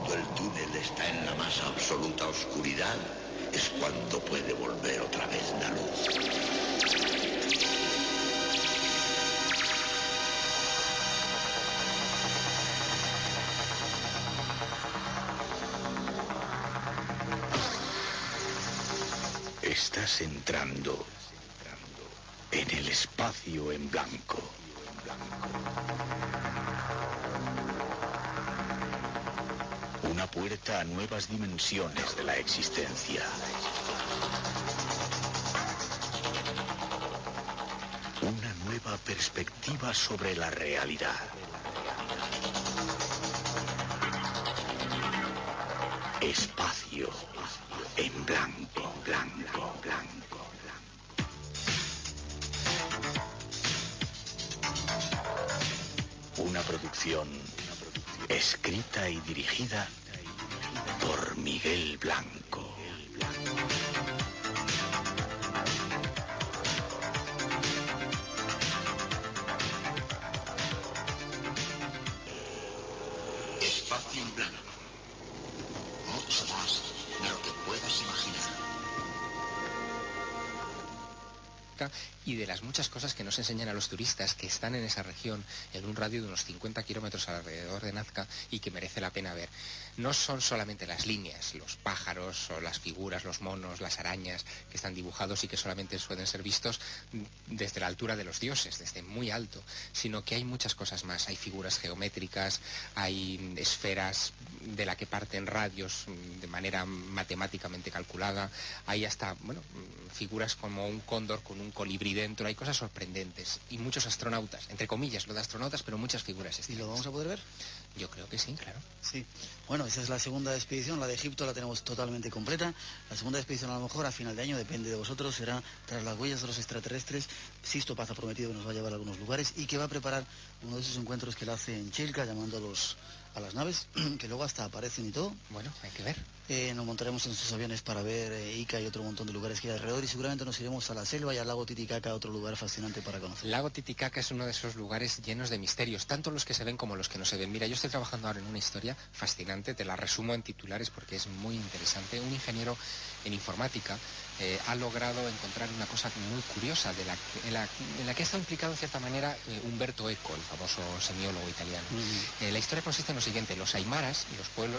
Cuando el túnel está en la más absoluta oscuridad, es cuando puede volver otra vez la luz. Estás entrando en el espacio en blanco. Una puerta a nuevas dimensiones de la existencia. Una nueva perspectiva sobre la realidad. Espacio en blanco, blanco, blanco, blanco. Una producción escrita y dirigida por Miguel Blanco. Espacio en blanco. Mucho más de lo que puedas imaginar. Y de las muchas cosas que nos enseñan a los turistas que están en esa región, en un radio de unos 50 kilómetros alrededor de Nazca, y que merece la pena ver. No son solamente las líneas, los pájaros o las figuras, los monos, las arañas que están dibujados y que solamente pueden ser vistos desde la altura de los dioses, desde muy alto, sino que hay muchas cosas más. Hay figuras geométricas, hay esferas de la que parten radios de manera matemáticamente calculada, hay hasta, bueno, figuras como un cóndor con un colibrí dentro, hay cosas sorprendentes y muchos astronautas, entre comillas lo de astronautas, pero muchas figuras extrañas. ¿Y lo vamos a poder ver? Yo creo que sí, claro. Sí. Bueno, esa es la segunda expedición, la de Egipto la tenemos totalmente completa. La segunda expedición a lo mejor a final de año, depende de vosotros, será tras las huellas de los extraterrestres. Sisto Paz ha prometido que nos va a llevar a algunos lugares y que va a preparar uno de esos encuentros que él hace en Chilca, llamando a las naves, que luego hasta aparecen y todo. Bueno, hay que ver. Nos montaremos en sus aviones para ver Ica y otro montón de lugares que hay alrededor, y seguramente nos iremos a la selva y al lago Titicaca, otro lugar fascinante para conocer. El lago Titicaca es uno de esos lugares llenos de misterios, tanto los que se ven como los que no se ven. Mira, yo estoy trabajando ahora en una historia fascinante, te la resumo en titulares porque es muy interesante. Un ingeniero en informática ha logrado encontrar una cosa muy curiosa en la que ha estado implicado en cierta manera Umberto Eco, el famoso semiólogo italiano. La historia consiste en lo siguiente: los aymaras,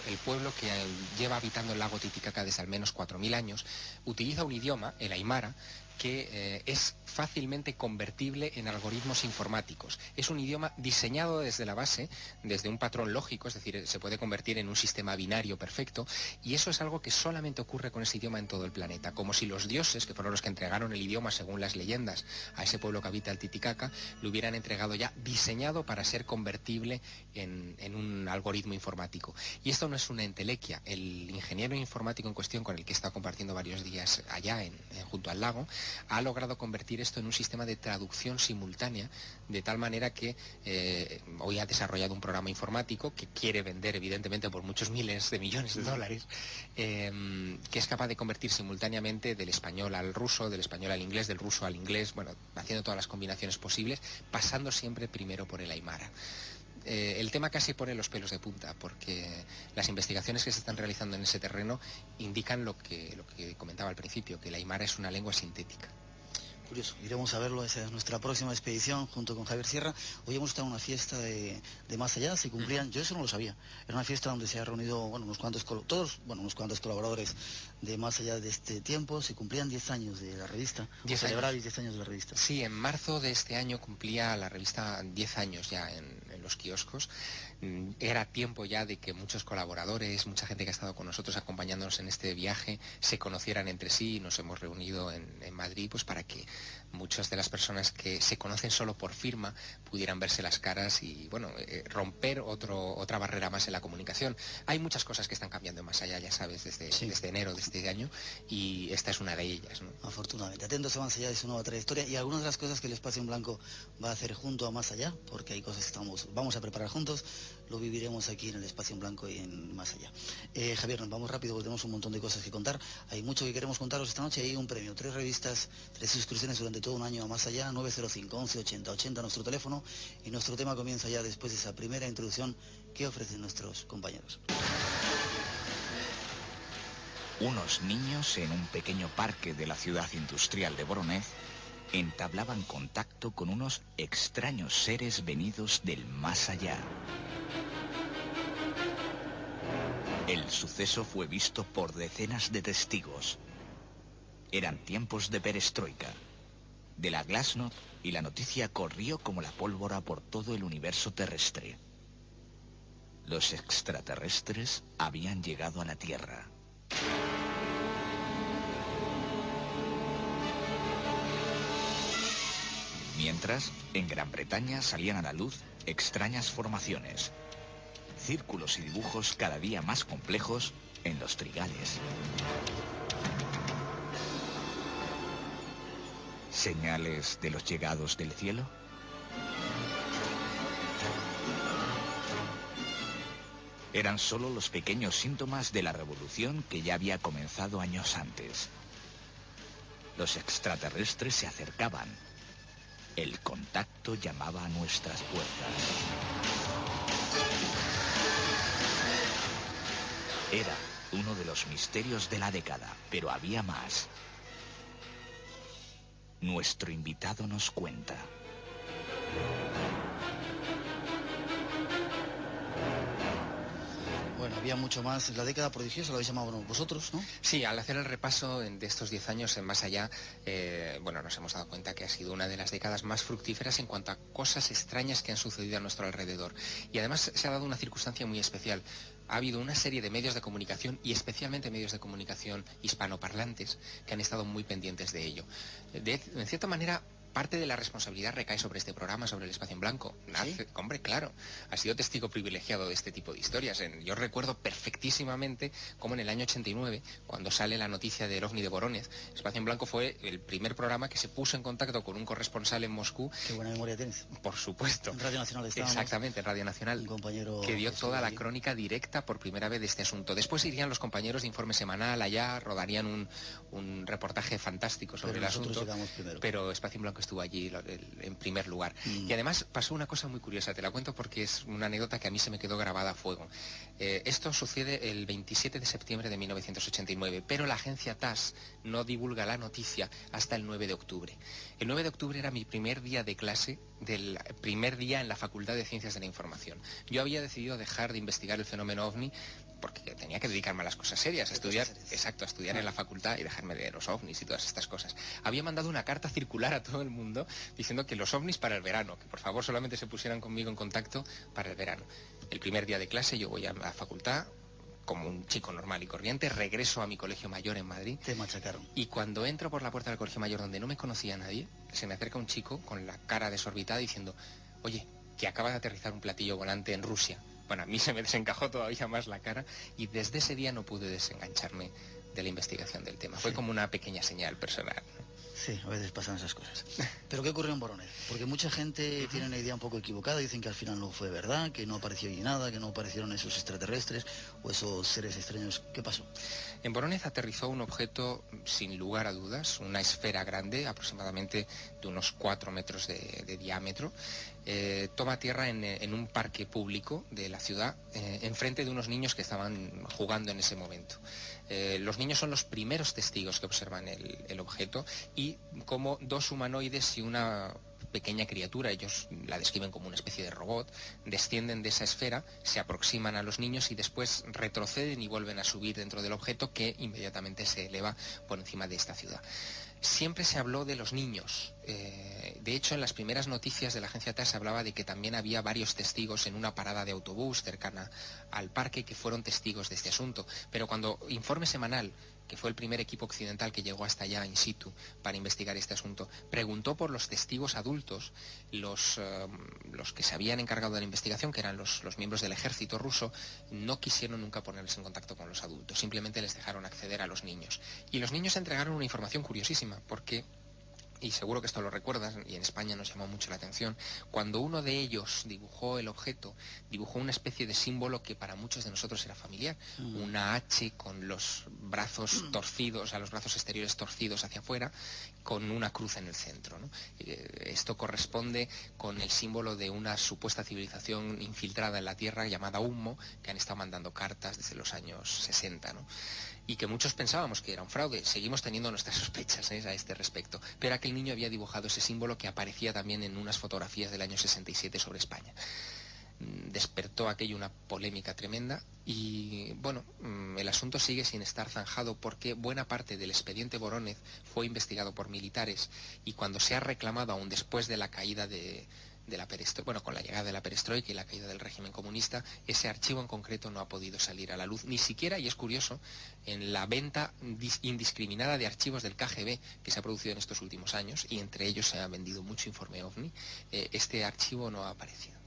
el pueblo que lleva habitando el lago Titicaca desde al menos 4000 años, utiliza un idioma, el aymara, que es fácilmente convertible en algoritmos informáticos. Es un idioma diseñado desde la base, desde un patrón lógico, es decir, se puede convertir en un sistema binario perfecto, y eso es algo que solamente ocurre con ese idioma en todo el planeta, como si los dioses, que fueron los que entregaron el idioma según las leyendas a ese pueblo que habita el Titicaca, lo hubieran entregado ya diseñado para ser convertible en un algoritmo informático. Y esto no es una entelequia. El ingeniero informático en cuestión, con el que he estado compartiendo varios días allá junto al lago, ha logrado convertir esto en un sistema de traducción simultánea, de tal manera que hoy ha desarrollado un programa informático que quiere vender evidentemente por muchos miles de millones de dólares, que es capaz de convertir simultáneamente del español al ruso, del español al inglés, del ruso al inglés, bueno, haciendo todas las combinaciones posibles, pasando siempre primero por el aymara. El tema casi pone los pelos de punta, porque las investigaciones que se están realizando en ese terreno indican lo que comentaba al principio, que el aymara es una lengua sintética. Curioso, iremos a verlo, esa es nuestra próxima expedición junto con Javier Sierra. Hoy hemos estado en una fiesta de Más Allá, se cumplían, yo eso no lo sabía, era una fiesta donde se ha reunido, bueno, unos cuantos colaboradores de Más Allá de este tiempo, se cumplían 10 años de la revista, celebráis 10 años de la revista. Sí, en marzo de este año cumplía la revista 10 años ya en los kioscos. Era tiempo ya de que muchos colaboradores, mucha gente que ha estado con nosotros acompañándonos en este viaje, se conocieran entre sí, y nos hemos reunido en Madrid pues para que muchas de las personas que se conocen solo por firma pudieran verse las caras y, bueno, romper otra barrera más en la comunicación. Hay muchas cosas que están cambiando Más Allá, ya sabes, desde enero de este año, y esta es una de ellas, ¿no? Afortunadamente. Atentos a Más Allá de su nueva trayectoria y algunas de las cosas que el Espacio en Blanco va a hacer junto a Más Allá, porque hay cosas que vamos a preparar juntos, lo viviremos aquí en el Espacio en Blanco y en Más Allá. Javier, nos vamos rápido porque tenemos un montón de cosas que contar. Hay mucho que queremos contaros esta noche. Hay un premio, 3 revistas, 3 suscripciones durante todo un año a Más Allá, 905 11 80 80 nuestro teléfono, y nuestro tema comienza ya después de esa primera introducción que ofrecen nuestros compañeros. Unos niños en un pequeño parque de la ciudad industrial de Voronezh entablaban contacto con unos extraños seres venidos del más allá. El suceso fue visto por decenas de testigos. Eran tiempos de perestroika, de la glasnost, y la noticia corrió como la pólvora por todo el universo terrestre. Los extraterrestres habían llegado a la Tierra. Mientras, en Gran Bretaña salían a la luz extrañas formaciones, círculos y dibujos cada día más complejos en los trigales. ¿Señales de los llegados del cielo? Eran solo los pequeños síntomas de la revolución que ya había comenzado años antes. Los extraterrestres se acercaban. El contacto llamaba a nuestras puertas. Era uno de los misterios de la década, pero había más. Nuestro invitado nos cuenta. Bueno, había mucho más. La década prodigiosa lo habéis llamado vosotros, ¿no? Sí, al hacer el repaso de estos 10 años en Más Allá, nos hemos dado cuenta que ha sido una de las décadas más fructíferas en cuanto a cosas extrañas que han sucedido a nuestro alrededor. Y además se ha dado una circunstancia muy especial. Ha habido una serie de medios de comunicación, y especialmente medios de comunicación hispanoparlantes, que han estado muy pendientes de ello. En cierta manera, parte de la responsabilidad recae sobre este programa, sobre el Espacio en Blanco. ¿Sí? Hombre, claro, ha sido testigo privilegiado de este tipo de historias. Yo recuerdo perfectísimamente cómo en el año 89, cuando sale la noticia del OVNI de Voronezh, Espacio en Blanco fue el primer programa que se puso en contacto con un corresponsal en Moscú. Qué buena memoria tienes. Por supuesto. En Radio Nacional estábamos. Exactamente, en Radio Nacional. Un compañero que dio toda la crónica directa por primera vez de este asunto. Después irían los compañeros de Informe Semanal allá, rodarían un reportaje fantástico sobre el asunto. Pero Espacio en Blanco estuvo allí en primer lugar. Y además pasó una cosa muy curiosa, te la cuento porque es una anécdota que a mí se me quedó grabada a fuego. Esto sucede el 27 de septiembre de 1989, pero la agencia TASS no divulga la noticia hasta el 9 de octubre. El 9 de octubre era mi primer día de clase, del primer día en la Facultad de Ciencias de la Información. Yo había decidido dejar de investigar el fenómeno OVNI porque tenía que dedicarme a las cosas serias, a estudiar en la facultad y dejarme de los ovnis y todas estas cosas. Había mandado una carta circular a todo el mundo diciendo que los ovnis para el verano, que por favor solamente se pusieran conmigo en contacto para el verano. El primer día de clase yo voy a la facultad como un chico normal y corriente, regreso a mi colegio mayor en Madrid. Te machacaron. Y cuando entro por la puerta del colegio mayor, donde no me conocía nadie, se me acerca un chico con la cara desorbitada diciendo: oye, que acaba de aterrizar un platillo volante en Rusia. Bueno, a mí se me desencajó todavía más la cara y desde ese día no pude desengancharme de la investigación del tema. Fue como una pequeña señal personal. Sí, a veces pasan esas cosas. ¿Pero qué ocurrió en Voronezh? Porque mucha gente tiene una idea un poco equivocada, dicen que al final no fue verdad, que no apareció allí nada, que no aparecieron esos extraterrestres o esos seres extraños. ¿Qué pasó? En Voronezh aterrizó un objeto, sin lugar a dudas, una esfera grande, aproximadamente de unos 4 metros de diámetro. Toma tierra en un parque público de la ciudad, enfrente de unos niños que estaban jugando en ese momento. Los niños son los primeros testigos que observan el objeto, y como dos humanoides y una pequeña criatura, ellos la describen como una especie de robot, descienden de esa esfera, se aproximan a los niños y después retroceden y vuelven a subir dentro del objeto, que inmediatamente se eleva por encima de esta ciudad. Siempre se habló de los niños. De hecho, en las primeras noticias de la agencia TASS se hablaba de que también había varios testigos en una parada de autobús cercana al parque que fueron testigos de este asunto. Pero cuando Informe Semanal, que fue el primer equipo occidental que llegó hasta allá in situ para investigar este asunto, preguntó por los testigos adultos, los que se habían encargado de la investigación, que eran los miembros del ejército ruso, no quisieron nunca ponerse en contacto con los adultos, simplemente les dejaron acceder a los niños. Y los niños entregaron una información curiosísima, porque y seguro que esto lo recuerdas, y en España nos llamó mucho la atención, cuando uno de ellos dibujó el objeto, dibujó una especie de símbolo que para muchos de nosotros era familiar, una H con los brazos torcidos, o sea, los brazos exteriores torcidos hacia afuera, con una cruz en el centro, ¿no? Esto corresponde con el símbolo de una supuesta civilización infiltrada en la Tierra llamada Humo, que han estado mandando cartas desde los años 60, ¿no? Y que muchos pensábamos que era un fraude. Seguimos teniendo nuestras sospechas a este respecto. Pero aquel niño había dibujado ese símbolo que aparecía también en unas fotografías del año 67 sobre España. Despertó aquello una polémica tremenda y, bueno, el asunto sigue sin estar zanjado porque buena parte del expediente Vorónezh fue investigado por militares y cuando se ha reclamado, aún después de la caída de la perestroika, bueno, con la llegada de la perestroika y la caída del régimen comunista, ese archivo en concreto no ha podido salir a la luz, ni siquiera, y es curioso, en la venta indiscriminada de archivos del KGB que se ha producido en estos últimos años, y entre ellos se ha vendido mucho informe OVNI, este archivo no ha aparecido.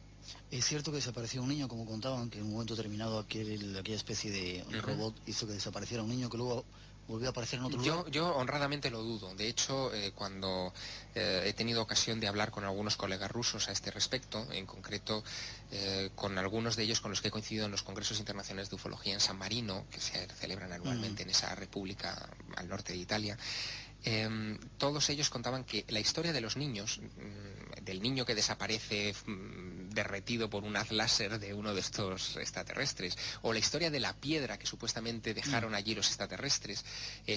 Es cierto que desapareció un niño, como contaban, que en un momento determinado aquella especie de robot hizo que desapareciera un niño que luego volvió a aparecer en otro lugar. Yo honradamente lo dudo. De hecho, cuando he tenido ocasión de hablar con algunos colegas rusos a este respecto, en concreto con algunos de ellos con los que he coincidido en los congresos internacionales de ufología en San Marino, que se celebran anualmente en esa república al norte de Italia, todos ellos contaban que la historia de los niños, del niño que desaparece derretido por un haz láser de uno de estos extraterrestres, o la historia de la piedra que supuestamente dejaron allí los extraterrestres,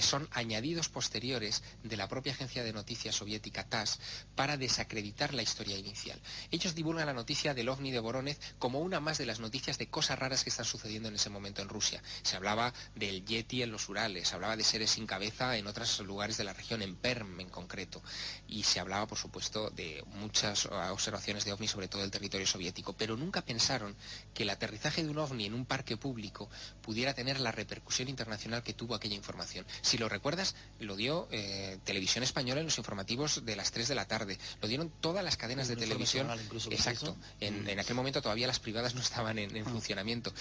son añadidos posteriores de la propia agencia de noticias soviética TASS para desacreditar la historia inicial. Ellos divulgan la noticia del OVNI de Vorónezh como una más de las noticias de cosas raras que están sucediendo en ese momento en Rusia. Se hablaba del Yeti en los Urales, se hablaba de seres sin cabeza en otros lugares de la región, en Perm en concreto, y se hablaba, por supuesto, de muchas observaciones de OVNI, sobre todo del territorio soviético, pero nunca pensaron que el aterrizaje de un OVNI en un parque público pudiera tener la repercusión internacional que tuvo aquella información. Si lo recuerdas, lo dio Televisión Española en los informativos de las 3 de la tarde, lo dieron todas las cadenas de televisión. Exacto, en aquel momento todavía las privadas no estaban en funcionamiento.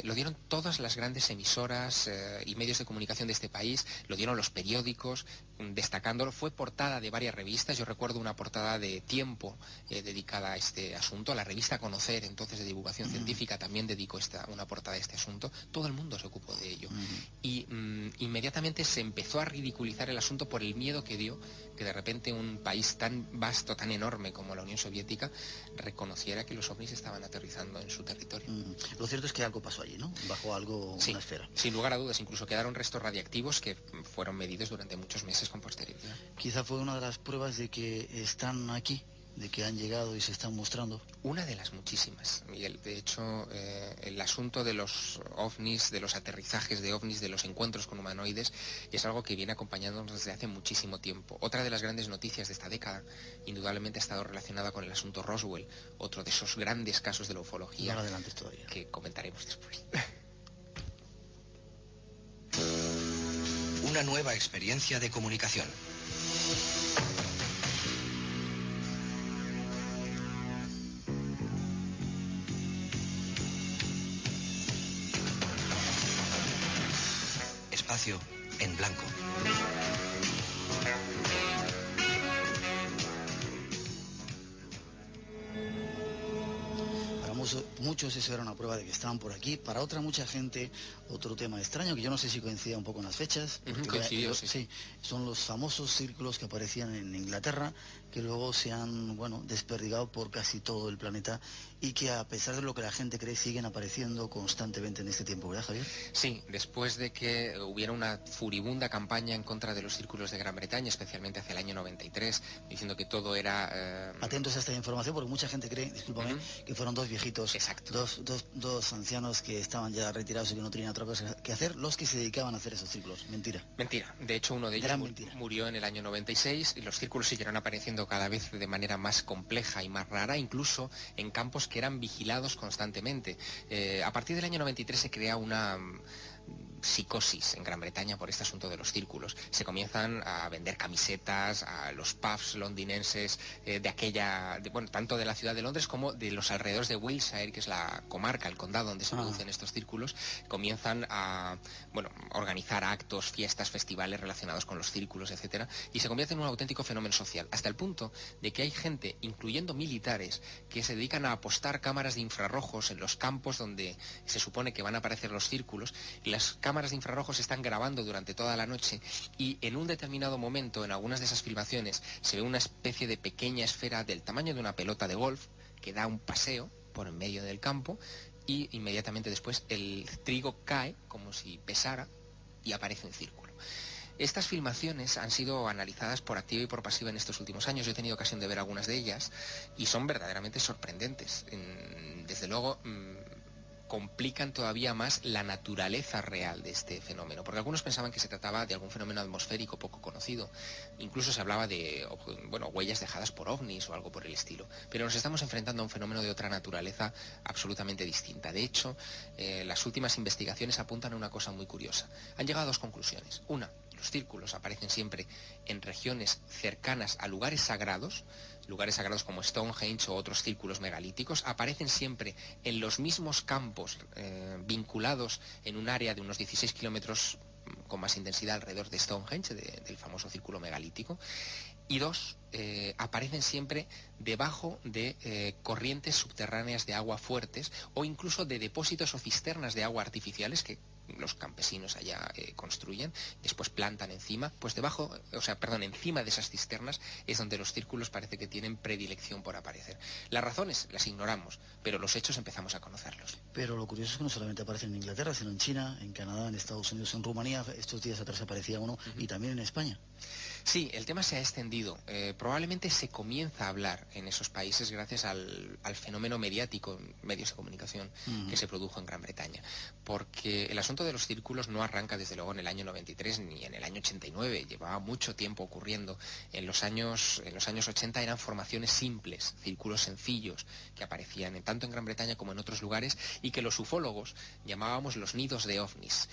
Lo dieron todas las grandes emisoras y medios de comunicación de este país, lo dieron los periódicos, destacándolo. Fue portada de varias revistas. Yo recuerdo una portada de Tiempo dedicada a este asunto. La revista Conocer, entonces de divulgación científica, también dedicó una portada a este asunto. Todo el mundo se ocupó de ello. Y inmediatamente se empezó a ridiculizar el asunto por el miedo que dio que de repente un país tan vasto, tan enorme como la Unión Soviética reconociera que los ovnis estaban aterrizando en su territorio. Lo cierto es que algo pasó allí, ¿no? Bajó algo, sí, una esfera. Sin lugar a dudas, incluso quedaron restos radiactivos que fueron medidos durante muchos meses con posterioridad. Quizá fue una de las pruebas de que están aquí, de que han llegado y se están mostrando. Una de las muchísimas, Miguel. De hecho, el asunto de los ovnis, de los aterrizajes de ovnis, de los encuentros con humanoides, es algo que viene acompañándonos desde hace muchísimo tiempo. Otra de las grandes noticias de esta década, indudablemente ha estado relacionada con el asunto Roswell, otro de esos grandes casos de la ufología no adelantes todavía, que comentaremos después. Una nueva experiencia de comunicación. Espacio en blanco. Muchos eso era una prueba de que estaban por aquí. Para mucha gente, otro tema extraño, que yo no sé si coincide un poco en las fechas. Coincidió, sí. Son los famosos círculos que aparecían en Inglaterra, que luego se han, desperdigado por casi todo el planeta y que a pesar de lo que la gente cree, siguen apareciendo constantemente en este tiempo, ¿verdad, Javier? Sí, después de que hubiera una furibunda campaña en contra de los círculos de Gran Bretaña, especialmente hacia el año 93, diciendo que todo era... Atentos a esta información, porque mucha gente cree, discúlpame, que fueron dos viejitos, exacto, dos ancianos que estaban ya retirados y que no tenían otra cosa que hacer, los que se dedicaban a hacer esos círculos. Mentira. Mentira. De hecho, uno de ellos murió en el año 96 y los círculos siguieron apareciendo cada vez de manera más compleja y más rara, incluso en campos que eran vigilados constantemente. A partir del año 93 se crea una psicosis en Gran Bretaña por este asunto de los círculos. Se comienzan a vender camisetas a los pubs londinenses tanto de la ciudad de Londres como de los alrededores de Wiltshire, que es la comarca, el condado donde se producen estos círculos. Comienzan a organizar actos, fiestas, festivales relacionados con los círculos, etcétera, y se convierte en un auténtico fenómeno social, hasta el punto de que hay gente, incluyendo militares, que se dedican a apostar cámaras de infrarrojos en los campos donde se supone que van a aparecer los círculos, y las cámaras de infrarrojos están grabando durante toda la noche, y en un determinado momento, en algunas de esas filmaciones, se ve una especie de pequeña esfera del tamaño de una pelota de golf que da un paseo por en medio del campo, y inmediatamente después el trigo cae como si pesara y aparece un círculo. Estas filmaciones han sido analizadas por activa y por pasiva en estos últimos años. Yo he tenido ocasión de ver algunas de ellas y son verdaderamente sorprendentes. Desde luego, complican todavía más la naturaleza real de este fenómeno, porque algunos pensaban que se trataba de algún fenómeno atmosférico poco conocido. Incluso se hablaba de huellas dejadas por ovnis o algo por el estilo. Pero nos estamos enfrentando a un fenómeno de otra naturaleza absolutamente distinta. De hecho, las últimas investigaciones apuntan a una cosa muy curiosa. Han llegado a dos conclusiones. Una, los círculos aparecen siempre en regiones cercanas a lugares sagrados como Stonehenge o otros círculos megalíticos, aparecen siempre en los mismos campos vinculados en un área de unos 16 kilómetros con más intensidad alrededor de Stonehenge, del famoso círculo megalítico. Y dos, aparecen siempre debajo de corrientes subterráneas de agua fuertes o incluso de depósitos o cisternas de agua artificiales que los campesinos allá construyen, después plantan encima, pues encima de esas cisternas es donde los círculos parece que tienen predilección por aparecer. Las razones las ignoramos, pero los hechos empezamos a conocerlos. Pero lo curioso es que no solamente aparecen en Inglaterra, sino en China, en Canadá, en Estados Unidos, en Rumanía. Estos días atrás aparecía uno, y también en España. Sí, el tema se ha extendido. Probablemente se comienza a hablar en esos países gracias al fenómeno mediático en medios de comunicación que se produjo en Gran Bretaña. Porque el asunto de los círculos no arranca desde luego en el año 93 ni en el año 89. Llevaba mucho tiempo ocurriendo. En los años 80 eran formaciones simples, círculos sencillos, que aparecían tanto en Gran Bretaña como en otros lugares y que los ufólogos llamábamos los nidos de ovnis.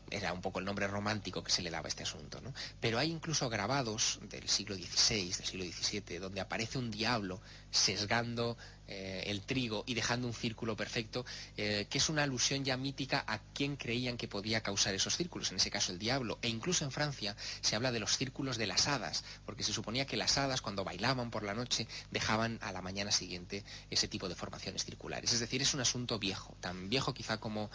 Era un poco el nombre romántico que se le daba a este asunto, ¿no? Pero hay incluso grabados del siglo XVI, del siglo XVII, donde aparece un diablo sesgando el trigo y dejando un círculo perfecto, que es una alusión ya mítica a quién creían que podía causar esos círculos, en ese caso el diablo. E incluso en Francia se habla de los círculos de las hadas, porque se suponía que las hadas cuando bailaban por la noche dejaban a la mañana siguiente ese tipo de formaciones circulares. Es decir, es un asunto viejo, tan viejo quizá como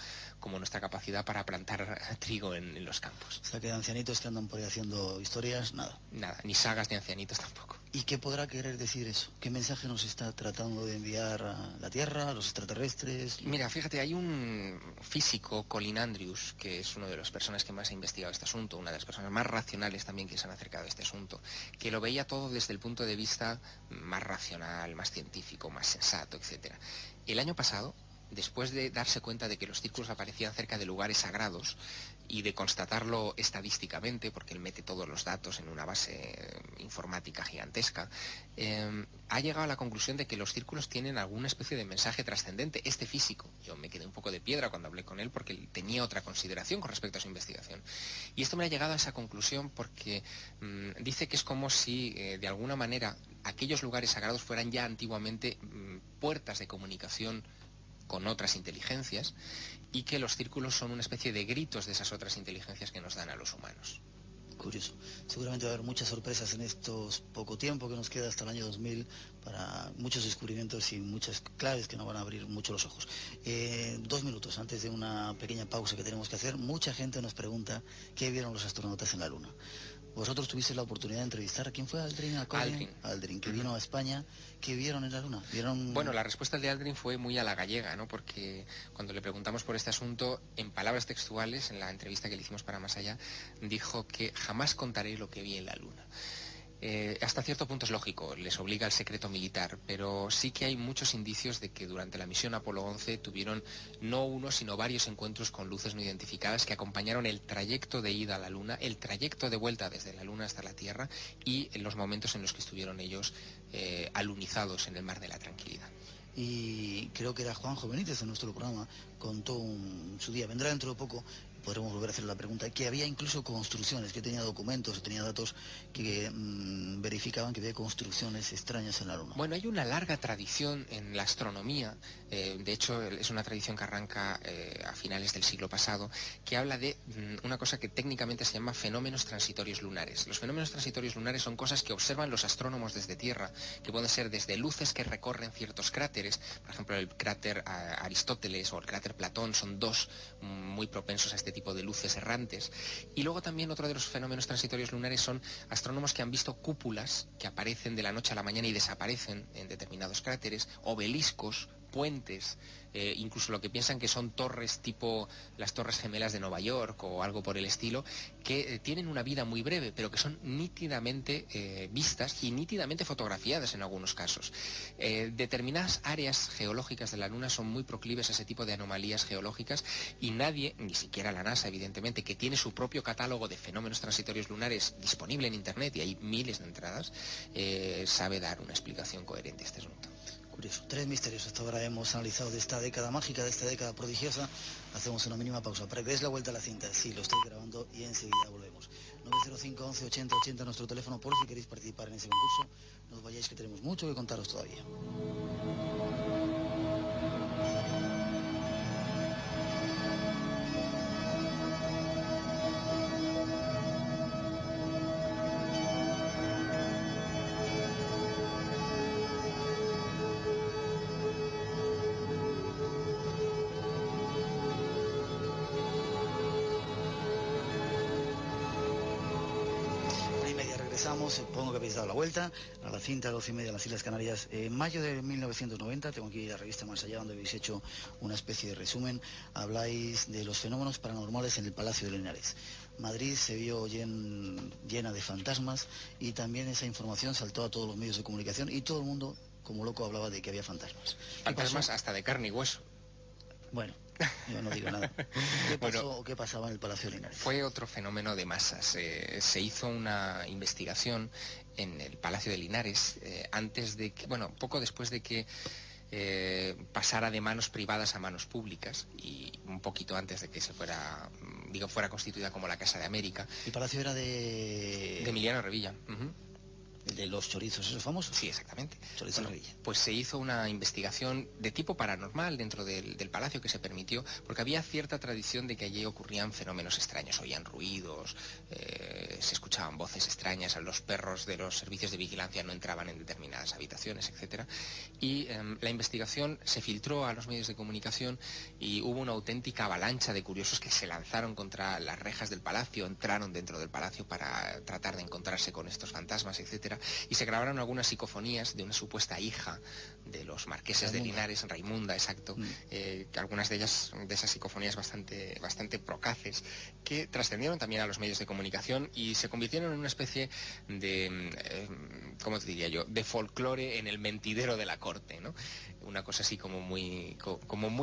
nuestra capacidad para plantar trigo en los campos. O sea que de ancianitos que andan por ahí haciendo historias, nada. Nada, ni sagas de ancianitos tampoco. ¿Y qué podrá querer decir eso? ¿Qué mensaje nos está tratando de enviar a la Tierra, a los extraterrestres? Mira, fíjate, hay un físico, Colin Andrews, que es una de las personas que más ha investigado este asunto, una de las personas más racionales también que se han acercado a este asunto, que lo veía todo desde el punto de vista más racional, más científico, más sensato, etc. El año pasado, después de darse cuenta de que los círculos aparecían cerca de lugares sagrados y de constatarlo estadísticamente, porque él mete todos los datos en una base informática gigantesca, ha llegado a la conclusión de que los círculos tienen alguna especie de mensaje trascendente. Este físico, yo me quedé un poco de piedra cuando hablé con él porque él tenía otra consideración con respecto a su investigación. Y esto me ha llegado a esa conclusión porque dice que es como si de alguna manera aquellos lugares sagrados fueran ya antiguamente puertas de comunicación con otras inteligencias y que los círculos son una especie de gritos de esas otras inteligencias que nos dan a los humanos. Curioso. Seguramente va a haber muchas sorpresas en estos poco tiempo que nos queda hasta el año 2000 para muchos descubrimientos y muchas claves que nos van a abrir mucho los ojos. 2 minutos antes de una pequeña pausa que tenemos que hacer, mucha gente nos pregunta qué vieron los astronautas en la Luna. Vosotros tuvisteis la oportunidad de entrevistar a quién fue, Aldrin, Aldrin, que vino a España. ¿Qué vieron en la Luna? Bueno, la respuesta de Aldrin fue muy a la gallega, ¿no? Porque cuando le preguntamos por este asunto, en palabras textuales, en la entrevista que le hicimos para Más Allá, dijo que jamás contaré lo que vi en la Luna. Hasta cierto punto es lógico, les obliga el secreto militar, pero sí que hay muchos indicios de que durante la misión Apolo 11 tuvieron no uno, sino varios encuentros con luces no identificadas que acompañaron el trayecto de ida a la Luna, el trayecto de vuelta desde la Luna hasta la Tierra y en los momentos en los que estuvieron ellos alunizados en el mar de la tranquilidad. y creo que era Juanjo Benítez en nuestro programa, contó su día, vendrá dentro de poco, podremos volver a hacer la pregunta, que había incluso construcciones, que tenía documentos, tenía datos que verificaban que había construcciones extrañas en la Luna. Bueno, hay una larga tradición en la astronomía, de hecho es una tradición que arranca a finales del siglo pasado, que habla de una cosa que técnicamente se llama fenómenos transitorios lunares. Los fenómenos transitorios lunares son cosas que observan los astrónomos desde Tierra, que pueden ser desde luces que recorren ciertos cráteres, por ejemplo el cráter Aristóteles o el cráter Platón, son dos muy propensos a este tipo de luces errantes. Y luego también otro de los fenómenos transitorios lunares son astrónomos que han visto cúpulas que aparecen de la noche a la mañana y desaparecen en determinados cráteres, obeliscos, puentes, incluso lo que piensan que son torres tipo las Torres Gemelas de Nueva York o algo por el estilo, que tienen una vida muy breve, pero que son nítidamente vistas y nítidamente fotografiadas en algunos casos. Determinadas áreas geológicas de la Luna son muy proclives a ese tipo de anomalías geológicas y nadie, ni siquiera la NASA evidentemente, que tiene su propio catálogo de fenómenos transitorios lunares disponible en Internet, y hay miles de entradas, sabe dar una explicación coherente a este asunto. Curioso. 3 misterios hasta ahora hemos analizado de esta década mágica, de esta década prodigiosa. Hacemos una mínima pausa para que des la vuelta a la cinta. Sí, lo estoy grabando y enseguida volvemos. 905 11 80 80 nuestro teléfono por si queréis participar en ese concurso. No os vayáis que tenemos mucho que contaros todavía. Supongo que habéis dado la vuelta a la cinta 12:30 de las Islas Canarias. En mayo de 1990, tengo aquí la revista Más Allá, donde habéis hecho una especie de resumen. Habláis de los fenómenos paranormales en el Palacio de Linares. Madrid se vio llena de fantasmas y también esa información saltó a todos los medios de comunicación y todo el mundo, como loco, hablaba de que había fantasmas. Fantasmas hasta de carne y hueso. Bueno, yo no digo nada. ¿Qué pasó o qué pasaba en el Palacio de Linares? Fue otro fenómeno de masas. Se hizo una investigación en el Palacio de Linares antes de que, bueno, poco después de que pasara de manos privadas a manos públicas y un poquito antes de que se fuera constituida como la Casa de América. El palacio era de Emiliano Revilla. De los chorizos, ¿esos famosos? Sí, exactamente. Chorizos Revilla. Pues se hizo una investigación de tipo paranormal dentro del palacio que se permitió, porque había cierta tradición de que allí ocurrían fenómenos extraños, oían ruidos, se escuchaban voces extrañas, los perros de los servicios de vigilancia no entraban en determinadas habitaciones, etc. Y la investigación se filtró a los medios de comunicación y hubo una auténtica avalancha de curiosos que se lanzaron contra las rejas del palacio, entraron dentro del palacio para tratar de encontrarse con estos fantasmas, etc. Y se grabaron algunas psicofonías de una supuesta hija de los marqueses de Linares, Raimunda, exacto, algunas de ellas, de esas psicofonías bastante procaces, que trascendieron también a los medios de comunicación y se convirtieron en una especie de, ¿cómo te diría yo?, de folclore en el mentidero de la corte, ¿no? Una cosa así como muy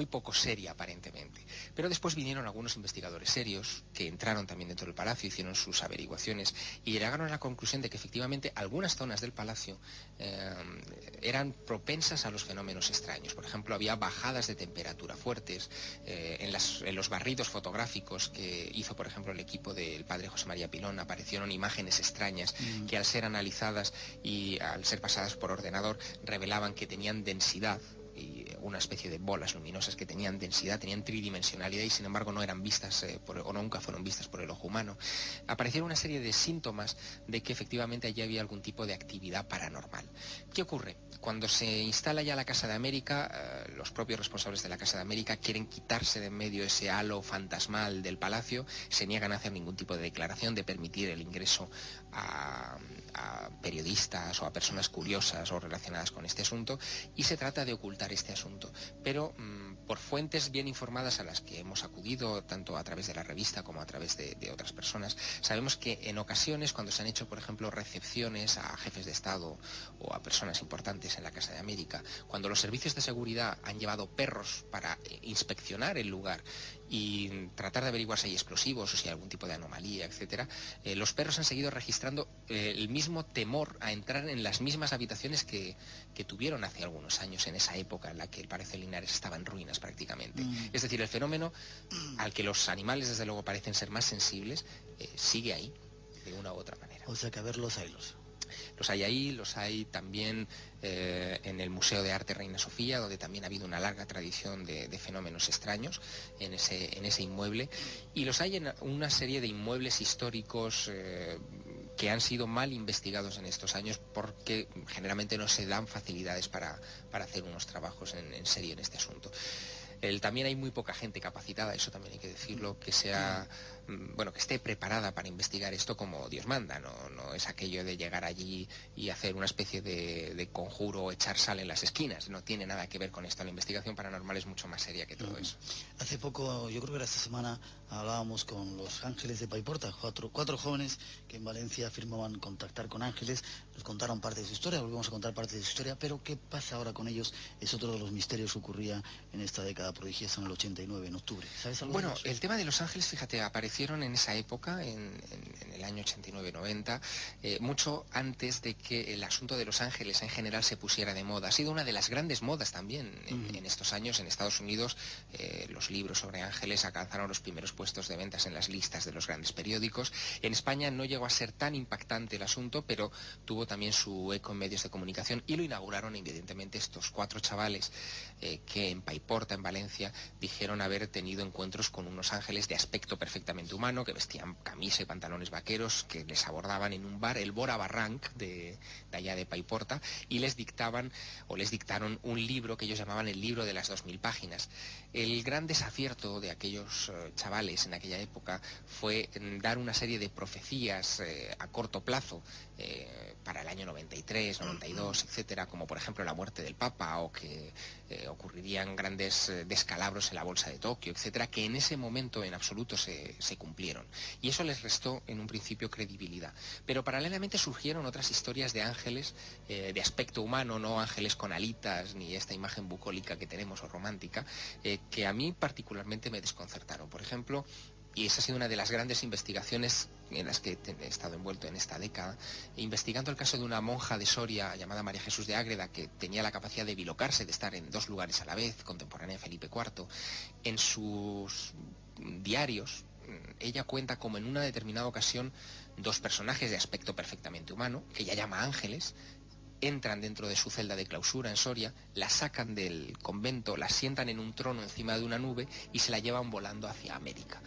poco seria aparentemente. Pero después vinieron algunos investigadores serios que entraron también dentro del palacio, hicieron sus averiguaciones y llegaron a la conclusión de que efectivamente algunas zonas del palacio eran propensas a los fenómenos extraños. Por ejemplo, había bajadas de temperatura fuertes. En los barridos fotográficos que hizo, por ejemplo, el equipo del padre José María Pilón, aparecieron imágenes extrañas que al ser analizadas y al ser pasadas por ordenador revelaban que tenían densidad, y una especie de bolas luminosas que tenían densidad, tenían tridimensionalidad y sin embargo no eran vistas o nunca fueron vistas por el ojo humano. Aparecieron una serie de síntomas de que efectivamente allí había algún tipo de actividad paranormal. ¿Qué ocurre? Cuando se instala ya la Casa de América, los propios responsables de la Casa de América quieren quitarse de en medio ese halo fantasmal del palacio, se niegan a hacer ningún tipo de declaración, de permitir el ingreso a periodistas o a personas curiosas o relacionadas con este asunto, y se trata de ocultar este asunto. Pero por fuentes bien informadas a las que hemos acudido, tanto a través de la revista como a través de otras personas, sabemos que en ocasiones, cuando se han hecho, por ejemplo, recepciones a jefes de Estado o a personas importantes en la Casa de América, cuando los servicios de seguridad han llevado perros para inspeccionar el lugar y tratar de averiguar si hay explosivos o si hay algún tipo de anomalía, etcétera, los perros han seguido registrando el mismo temor a entrar en las mismas habitaciones que tuvieron hace algunos años, en esa época en la que el Palacio de Linares estaba en ruinas prácticamente. Es decir, el fenómeno al que los animales desde luego parecen ser más sensibles sigue ahí de una u otra manera. O sea que a ver los hilos. Los hay ahí, los hay también en el Museo de Arte Reina Sofía, donde también ha habido una larga tradición de fenómenos extraños en ese inmueble, y los hay en una serie de inmuebles históricos que han sido mal investigados en estos años porque generalmente no se dan facilidades para hacer unos trabajos en serio en este asunto. También hay muy poca gente capacitada, eso también hay que decirlo, que esté preparada para investigar esto como Dios manda. No es aquello de llegar allí y hacer una especie de conjuro o echar sal en las esquinas. No tiene nada que ver con esto. La investigación paranormal es mucho más seria que todo eso. Hace poco, yo creo que era esta semana, hablábamos con los ángeles de Paiporta, cuatro jóvenes que en Valencia afirmaban contactar con ángeles, nos contaron parte de su historia, volvemos a contar parte de su historia, pero ¿qué pasa ahora con ellos? Es otro de los misterios que ocurría en esta década prodigiosa, en el 89, en octubre. ¿Sabes algo? Bueno, el tema de los ángeles, fíjate, aparecieron en esa época, en el año 89-90, mucho antes de que el asunto de los ángeles en general se pusiera de moda. Ha sido una de las grandes modas también en estos años. En Estados Unidos, los libros sobre ángeles alcanzaron los primeros puestos de ventas en las listas de los grandes periódicos. En España no llegó a ser tan impactante el asunto, pero tuvo también su eco en medios de comunicación y lo inauguraron evidentemente estos 4 chavales que en Paiporta, en Valencia, dijeron haber tenido encuentros con unos ángeles de aspecto perfectamente humano, que vestían camisa y pantalones vaqueros, que les abordaban en un bar, el Bora Barranc de allá de Paiporta, y les dictaron un libro que ellos llamaban el libro de las 2000 páginas. El gran desacierto de aquellos chavales en aquella época fue dar una serie de profecías a corto plazo para el año 93, 92, etcétera, como por ejemplo la muerte del Papa o que ocurrirían grandes descalabros en la bolsa de Tokio, etcétera, que en ese momento en absoluto se cumplieron. Y eso les restó en un principio credibilidad. Pero paralelamente surgieron otras historias de ángeles de aspecto humano, no ángeles con alitas ni esta imagen bucólica que tenemos o romántica, que a mí particularmente me desconcertaron. Por ejemplo, y esa ha sido una de las grandes investigaciones en las que he estado envuelto en esta década, investigando el caso de una monja de Soria llamada María Jesús de Ágreda, que tenía la capacidad de bilocarse, de estar en 2 lugares a la vez, contemporánea de Felipe IV. En sus diarios, ella cuenta como en una determinada ocasión 2 personajes de aspecto perfectamente humano, que ella llama ángeles, entran dentro de su celda de clausura en Soria, la sacan del convento, la sientan en un trono encima de una nube y se la llevan volando hacia América.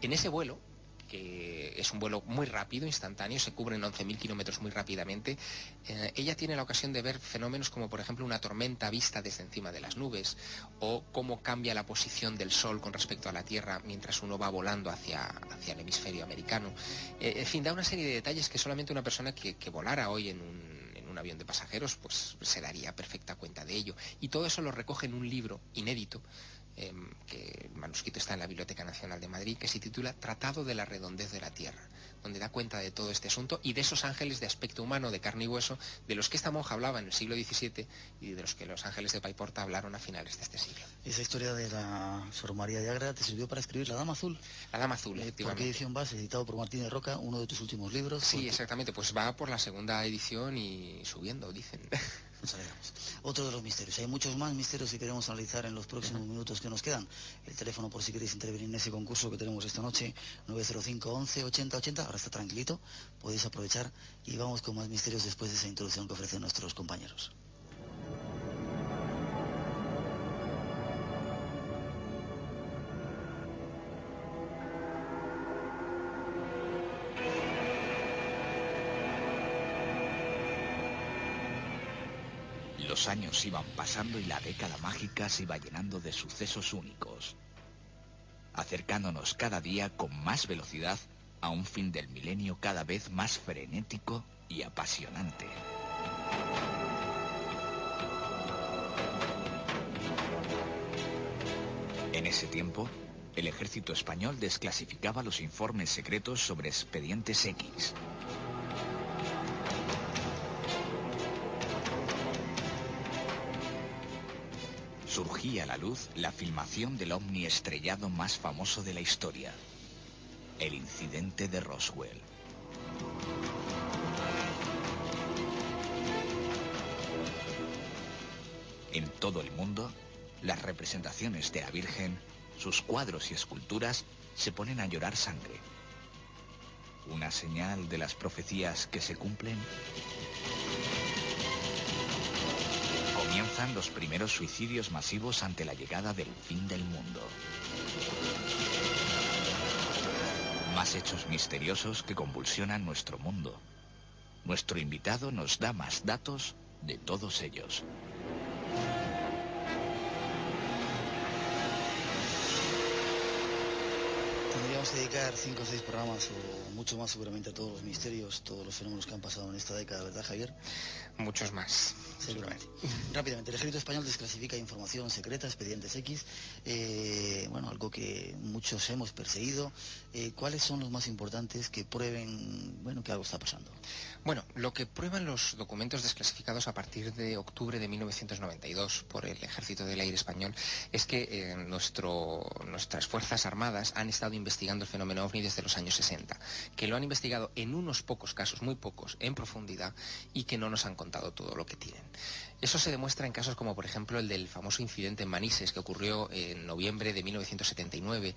En ese vuelo, que es un vuelo muy rápido, instantáneo, se cubren 11.000 kilómetros muy rápidamente, ella tiene la ocasión de ver fenómenos como por ejemplo una tormenta vista desde encima de las nubes, o cómo cambia la posición del sol con respecto a la Tierra mientras uno va volando hacia el hemisferio americano. En fin, da una serie de detalles que solamente una persona que volara hoy en un avión de pasajeros pues se daría perfecta cuenta de ello. Y todo eso lo recoge en un libro inédito, que el manuscrito está en la Biblioteca Nacional de Madrid, que se titula Tratado de la redondez de la Tierra, donde da cuenta de todo este asunto y de esos ángeles de aspecto humano, de carne y hueso, de los que esta monja hablaba en el siglo XVII y de los que los ángeles de Paiporta hablaron a finales de este siglo. Esa historia de la Sor María de Ágreda te sirvió para escribir La Dama Azul. La Dama Azul, efectivamente. ¿Por qué edición vas? Editado por Martín de Roca, uno de tus últimos libros. Sí, exactamente, pues va por la segunda edición y subiendo, dicen. Nos alegramos. Otro de los misterios. Hay muchos más misterios que queremos analizar en los próximos minutos que nos quedan. El teléfono por si queréis intervenir en ese concurso que tenemos esta noche, 905 11 80 80. Ahora está tranquilito, podéis aprovechar y vamos con más misterios después de esa introducción que ofrecen nuestros compañeros. Los años iban pasando y la década mágica se iba llenando de sucesos únicos, acercándonos cada día con más velocidad a un fin del milenio cada vez más frenético y apasionante. En ese tiempo, el ejército español desclasificaba los informes secretos sobre expedientes X. Surgía a la luz la filmación del ovni estrellado más famoso de la historia, el incidente de Roswell. En todo el mundo, las representaciones de la Virgen, sus cuadros y esculturas, se ponen a llorar sangre. ¿Una señal de las profecías que se cumplen? Comienzan los primeros suicidios masivos ante la llegada del fin del mundo. Más hechos misteriosos que convulsionan nuestro mundo. Nuestro invitado nos da más datos de todos ellos. Podríamos dedicar 5 o 6 programas o mucho más seguramente a todos los misterios, todos los fenómenos que han pasado en esta década, ¿verdad, Javier? Muchos más. Seguramente. Rápidamente, el Ejército Español desclasifica información secreta, expedientes X, algo que muchos hemos perseguido. ¿Cuáles son los más importantes que prueben, que algo está pasando? Bueno, lo que prueban los documentos desclasificados a partir de octubre de 1992 por el Ejército del Aire Español es que nuestras Fuerzas Armadas han estado investigando el fenómeno OVNI desde los años 60, que lo han investigado en unos pocos casos, muy pocos, en profundidad, y que no nos han contado todo lo que tienen. Eso se demuestra en casos como, por ejemplo, el del famoso incidente en Manises, que ocurrió en noviembre de 1979,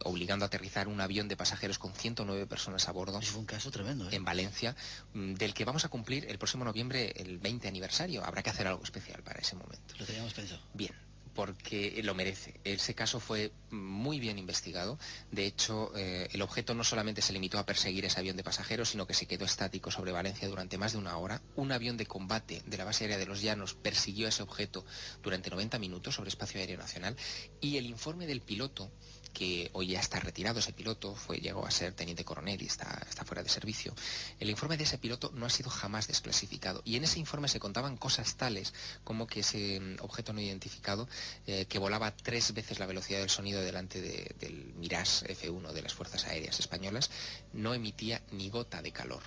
obligando a aterrizar un avión de pasajeros con 109 personas a bordo. Es un caso tremendo, en Valencia, del que vamos a cumplir el próximo noviembre el 20 aniversario. Habrá que hacer algo especial para ese momento. Lo teníamos pensado. Bien, porque lo merece. Ese caso fue muy bien investigado. De hecho, el objeto no solamente se limitó a perseguir ese avión de pasajeros, sino que se quedó estático sobre Valencia durante más de una hora. Un avión de combate de la base aérea de Los Llanos persiguió a ese objeto durante 90 minutos sobre espacio aéreo nacional, y el informe del piloto, que hoy ya está retirado, ese piloto llegó a ser teniente coronel y está fuera de servicio. El informe de ese piloto no ha sido jamás desclasificado, y en ese informe se contaban cosas tales como que ese objeto no identificado, que volaba 3 veces la velocidad del sonido delante del Mirage F1 de las Fuerzas Aéreas Españolas, no emitía ni gota de calor.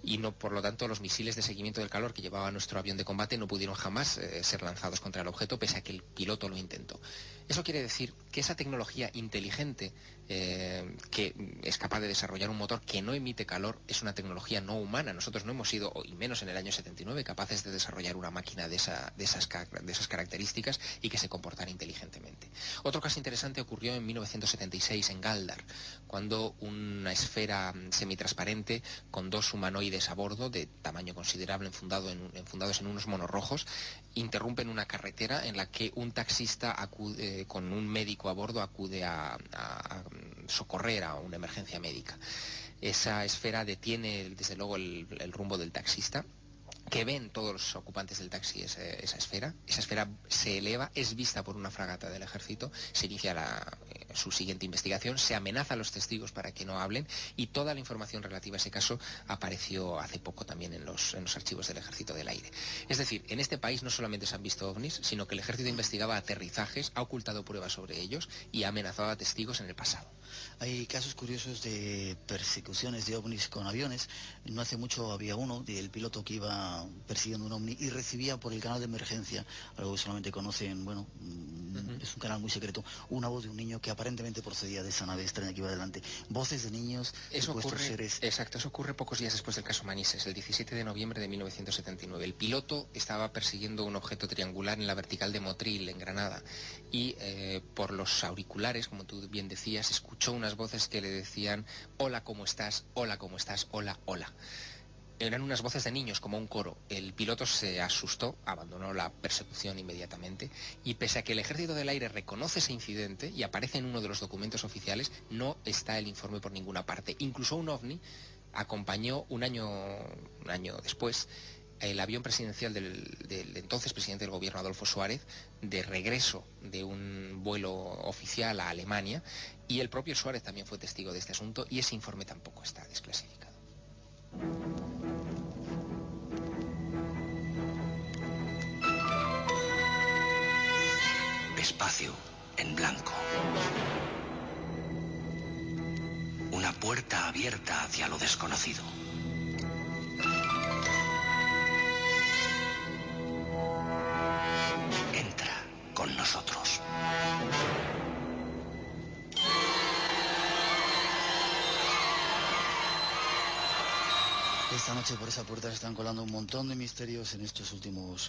Y no, por lo tanto, los misiles de seguimiento del calor que llevaba nuestro avión de combate no pudieron jamás ser lanzados contra el objeto, pese a que el piloto lo intentó. Eso quiere decir que esa tecnología inteligente, que es capaz de desarrollar un motor que no emite calor, es una tecnología no humana. Nosotros no hemos sido, y menos en el año 79, capaces de desarrollar una máquina de esas características y que se comportara inteligentemente. Otro caso interesante ocurrió en 1976 en Galdar, cuando una esfera semitransparente con 2 humanoides a bordo de tamaño considerable enfundados en unos monos rojos interrumpen una carretera en la que un taxista acude, con un médico a bordo, acude a socorrer a una emergencia médica. Esa esfera detiene desde luego el rumbo del taxista, que ven todos los ocupantes del taxi esa esfera se eleva, es vista por una fragata del ejército, se inicia su siguiente investigación, se amenaza a los testigos para que no hablen, y toda la información relativa a ese caso apareció hace poco también en los archivos del Ejército del Aire. Es decir, en este país no solamente se han visto ovnis, sino que el ejército investigaba aterrizajes, ha ocultado pruebas sobre ellos y ha amenazado a testigos en el pasado. Hay casos curiosos de persecuciones de ovnis con aviones. No hace mucho había uno del piloto que iba persiguiendo un ovni y recibía por el canal de emergencia, algo que solamente conocen, es un canal muy secreto, una voz de un niño que aparentemente procedía de esa nave extraña que iba adelante. Voces de niños, supuestos seres. Exacto, eso ocurre pocos días después del caso Manises, el 17 de noviembre de 1979. El piloto estaba persiguiendo un objeto triangular en la vertical de Motril, en Granada, y por los auriculares, como tú bien decías, escuchó unas voces que le decían: hola, ¿cómo estás? Hola, ¿cómo estás? Hola, hola. Eran unas voces de niños, como un coro. El piloto se asustó, abandonó la persecución inmediatamente, y pese a que el Ejército del Aire reconoce ese incidente y aparece en uno de los documentos oficiales, no está el informe por ninguna parte. Incluso un ovni acompañó un año después el avión presidencial del entonces presidente del gobierno, Adolfo Suárez, de regreso de un vuelo oficial a Alemania, y el propio Suárez también fue testigo de este asunto, y ese informe tampoco está desclasificado. Espacio en blanco. Una puerta abierta hacia lo desconocido. Entra con nosotros. Esta noche por esa puerta se están colando un montón de misterios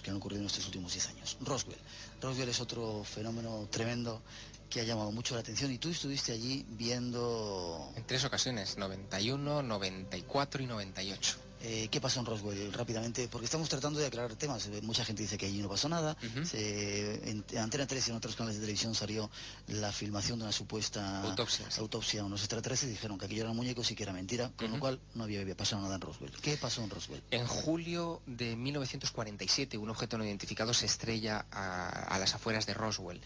que han ocurrido en estos últimos 10 años. Roswell. Roswell es otro fenómeno tremendo que ha llamado mucho la atención y tú estuviste allí viendo... En 3 ocasiones, 91, 94 y 98. ¿Qué pasó en Roswell rápidamente? Porque estamos tratando de aclarar temas. Mucha gente dice que allí no pasó nada. En Antena 3 y en otros canales de televisión salió la filmación de una supuesta autopsia a unos extraterrestres y dijeron que aquello eran muñecos y que era mentira, con lo cual no había pasado nada en Roswell. ¿Qué pasó en Roswell? En julio de 1947, un objeto no identificado se estrella a las afueras de Roswell,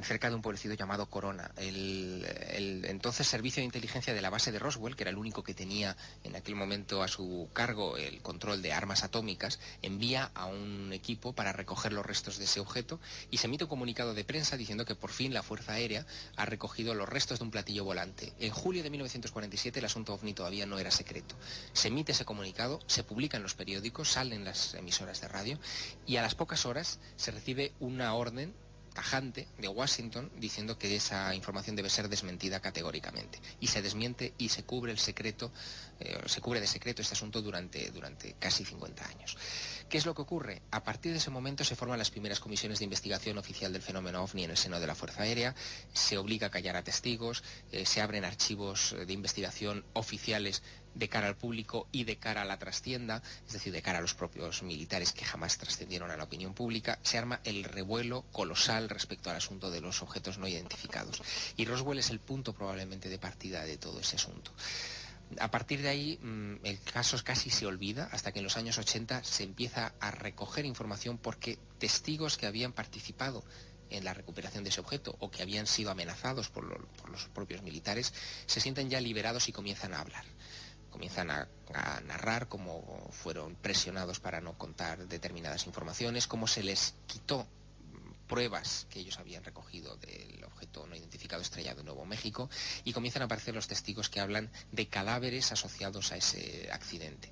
cerca de un pueblecito llamado Corona. El entonces servicio de inteligencia de la base de Roswell, que era el único que tenía en aquel momento a su cargo el control de armas atómicas, envía a un equipo para recoger los restos de ese objeto y se emite un comunicado de prensa diciendo que por fin la Fuerza Aérea ha recogido los restos de un platillo volante. En julio de 1947 el asunto OVNI todavía no era secreto. Se emite ese comunicado, se publica en los periódicos, salen las emisoras de radio y a las pocas horas se recibe una orden tajante de Washington diciendo que esa información debe ser desmentida categóricamente. Y se desmiente y se cubre el secreto, se cubre de secreto este asunto durante casi 50 años. ¿Qué es lo que ocurre? A partir de ese momento se forman las primeras comisiones de investigación oficial del fenómeno OVNI en el seno de la Fuerza Aérea, se obliga a callar a testigos, se abren archivos de investigación oficiales de cara al público y de cara a la trastienda, es decir, de cara a los propios militares que jamás trascendieron a la opinión pública. Se arma el revuelo colosal respecto al asunto de los objetos no identificados. Y Roswell es el punto probablemente de partida de todo ese asunto. A partir de ahí el caso casi se olvida hasta que en los años 80 se empieza a recoger información porque testigos que habían participado en la recuperación de ese objeto o que habían sido amenazados por los propios militares se sienten ya liberados y comienzan a hablar. Comienzan a narrar cómo fueron presionados para no contar determinadas informaciones, cómo se les quitó pruebas que ellos habían recogido del objeto no identificado estrellado en Nuevo México y comienzan a aparecer los testigos que hablan de cadáveres asociados a ese accidente.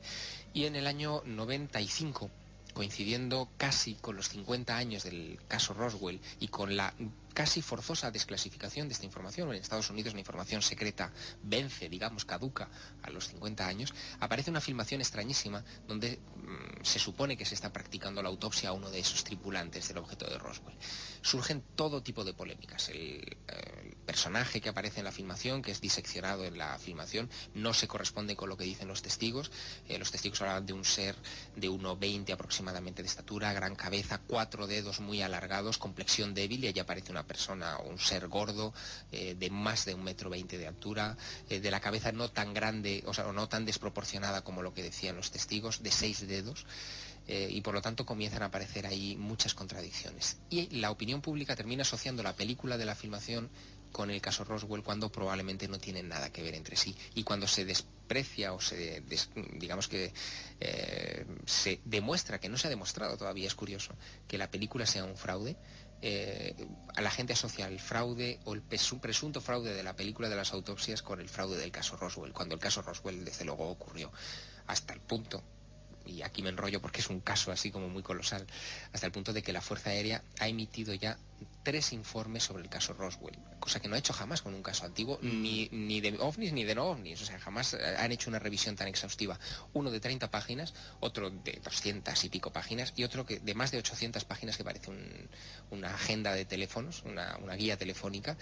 Y en el año 95, coincidiendo casi con los 50 años del caso Roswell y con la casi forzosa desclasificación de esta información, en Estados Unidos la información secreta vence, digamos, caduca a los 50 años, aparece una filmación extrañísima donde se supone que se está practicando la autopsia a uno de esos tripulantes del objeto de Roswell. Surgen todo tipo de polémicas. El personaje que aparece en la filmación, que es diseccionado en la filmación, no se corresponde con lo que dicen los testigos. Los testigos hablan de un ser de 1,20 aproximadamente de estatura, gran cabeza, 4 dedos muy alargados, complexión débil, y allí aparece una persona o un ser gordo de más de 1,20 m de altura, de la cabeza no tan grande, o sea, no tan desproporcionada como lo que decían los testigos, de 6 dedos. Y por lo tanto comienzan a aparecer ahí muchas contradicciones. Y la opinión pública termina asociando la película de la filmación con el caso Roswell cuando probablemente no tienen nada que ver entre sí. Y cuando se desprecia o se demuestra, que no se ha demostrado todavía, es curioso, que la película sea un fraude, a la gente asocia el fraude o el presunto fraude de la película de las autopsias con el fraude del caso Roswell, cuando el caso Roswell desde luego ocurrió, hasta el punto, y aquí me enrollo porque es un caso así como muy colosal, hasta el punto de que la Fuerza Aérea ha emitido ya 3 informes sobre el caso Roswell, cosa que no ha hecho jamás con un caso antiguo, ni de ovnis ni de no ovnis, o sea, jamás han hecho una revisión tan exhaustiva. Uno de 30 páginas, otro de 200 y pico páginas, y otro de más de 800 páginas que parece una agenda de teléfonos, una guía telefónica,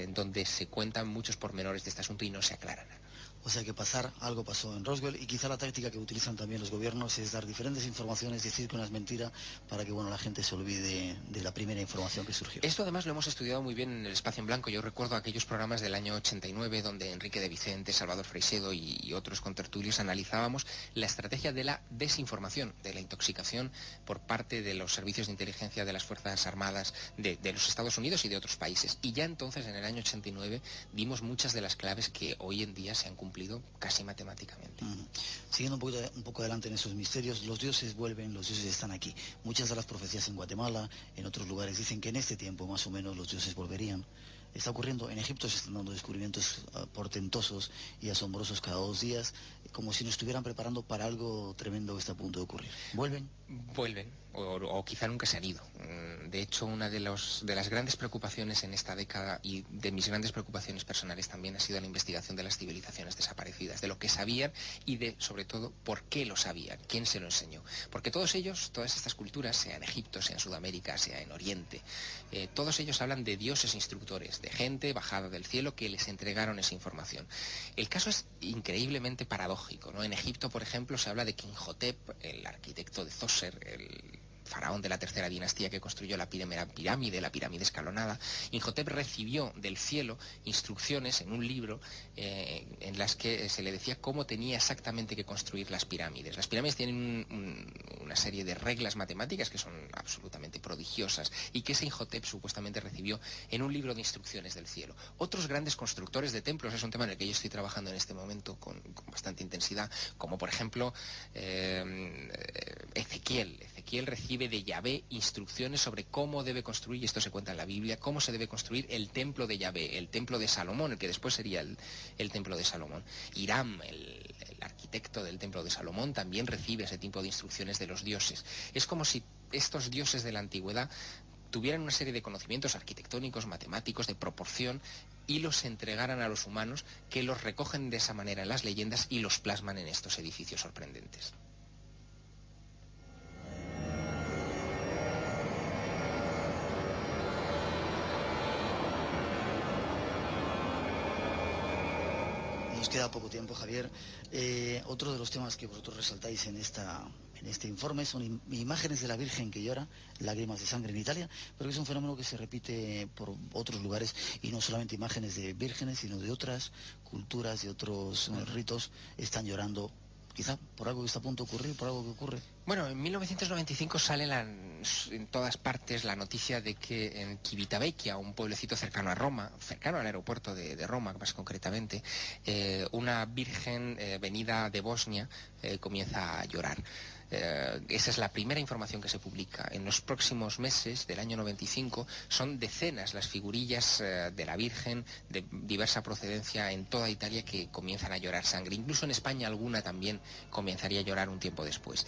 donde se cuentan muchos pormenores de este asunto y no se aclara nada. O sea que algo pasó en Roswell y quizá la táctica que utilizan también los gobiernos es dar diferentes informaciones, decir que una es mentira para que la gente se olvide de la primera información que surgió. Esto además lo hemos estudiado muy bien en el Espacio en Blanco. Yo recuerdo aquellos programas del año 89 donde Enrique de Vicente, Salvador Freixedo y otros contertulios analizábamos la estrategia de la desinformación, de la intoxicación por parte de los servicios de inteligencia de las Fuerzas Armadas de los Estados Unidos y de otros países. Y ya entonces, en el año 89, dimos muchas de las claves que hoy en día se han cumplido casi matemáticamente. Siguiendo un poco adelante en esos misterios, los dioses vuelven, los dioses están aquí. Muchas de las profecías en Guatemala, en otros lugares, dicen que en este tiempo más o menos los dioses volverían. está ocurriendo. En Egipto se están dando descubrimientos portentosos y asombrosos cada 2 días, como si nos estuvieran preparando para algo tremendo que está a punto de ocurrir. ¿Vuelven? Vuelven, o quizá nunca se han ido. De hecho, una de las grandes preocupaciones en esta década, y de mis grandes preocupaciones personales también, ha sido la investigación de las civilizaciones desaparecidas, de lo que sabían y de, sobre todo, por qué lo sabían, quién se lo enseñó. Porque todos ellos, todas estas culturas, sea en Egipto, sea en Sudamérica, sea en Oriente, todos ellos hablan de dioses instructores, de gente bajada del cielo que les entregaron esa información. El caso es increíblemente paradójico, ¿no? En Egipto, por ejemplo, se habla de que Imhotep, el arquitecto de Zoser, el faraón de la tercera dinastía que construyó la pirámide escalonada, Imhotep recibió del cielo instrucciones en un libro en las que se le decía cómo tenía exactamente que construir las pirámides. Las pirámides tienen una serie de reglas matemáticas que son absolutamente prodigiosas y que ese Imhotep supuestamente recibió en un libro de instrucciones del cielo. Otros grandes constructores de templos, es un tema en el que yo estoy trabajando en este momento con bastante intensidad, como por ejemplo Ezequiel recibe de Yahvé instrucciones sobre cómo debe construir, y esto se cuenta en la Biblia, cómo se debe construir el templo de Yahvé, el templo de Salomón, el que después sería el templo de Salomón. Hiram, el arquitecto del templo de Salomón, también recibe ese tipo de instrucciones de los dioses. Es como si estos dioses de la antigüedad tuvieran una serie de conocimientos arquitectónicos, matemáticos, de proporción, y los entregaran a los humanos, que los recogen de esa manera en las leyendas y los plasman en estos edificios sorprendentes. Nos queda poco tiempo, Javier. Otro de los temas que vosotros resaltáis en este informe son imágenes de la Virgen que llora, lágrimas de sangre en Italia, pero es un fenómeno que se repite por otros lugares, y no solamente imágenes de vírgenes, sino de otras culturas, de otros ritos, están llorando, quizá por algo que está a punto de ocurrir, por algo que ocurre. Bueno, en 1995 sale en todas partes la noticia de que en Civitavecchia, un pueblecito cercano a Roma, cercano al aeropuerto de Roma más concretamente, una virgen venida de Bosnia comienza a llorar. Esa es la primera información que se publica. En los próximos meses del año 95 son decenas las figurillas de la Virgen de diversa procedencia en toda Italia que comienzan a llorar sangre. Incluso en España alguna también comenzaría a llorar un tiempo después.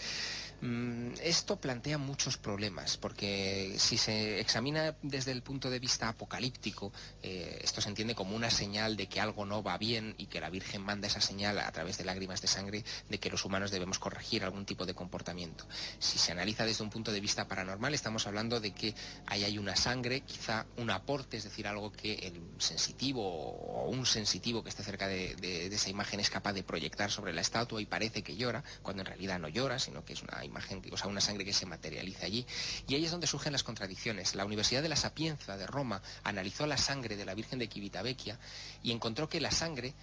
Esto plantea muchos problemas, porque si se examina desde el punto de vista apocalíptico, esto se entiende como una señal de que algo no va bien y que la Virgen manda esa señal a través de lágrimas de sangre de que los humanos debemos corregir algún tipo de comportamiento. Si se analiza desde un punto de vista paranormal, estamos hablando de que ahí hay una sangre, quizá un aporte, es decir, algo que el sensitivo o un sensitivo que esté cerca de esa imagen es capaz de proyectar sobre la estatua y parece que llora, cuando en realidad no llora, sino que es una imagen, o sea, una sangre que se materializa allí. Y ahí es donde surgen las contradicciones. La Universidad de la Sapienza de Roma analizó la sangre de la Virgen de Civitavecchia y encontró que la sangre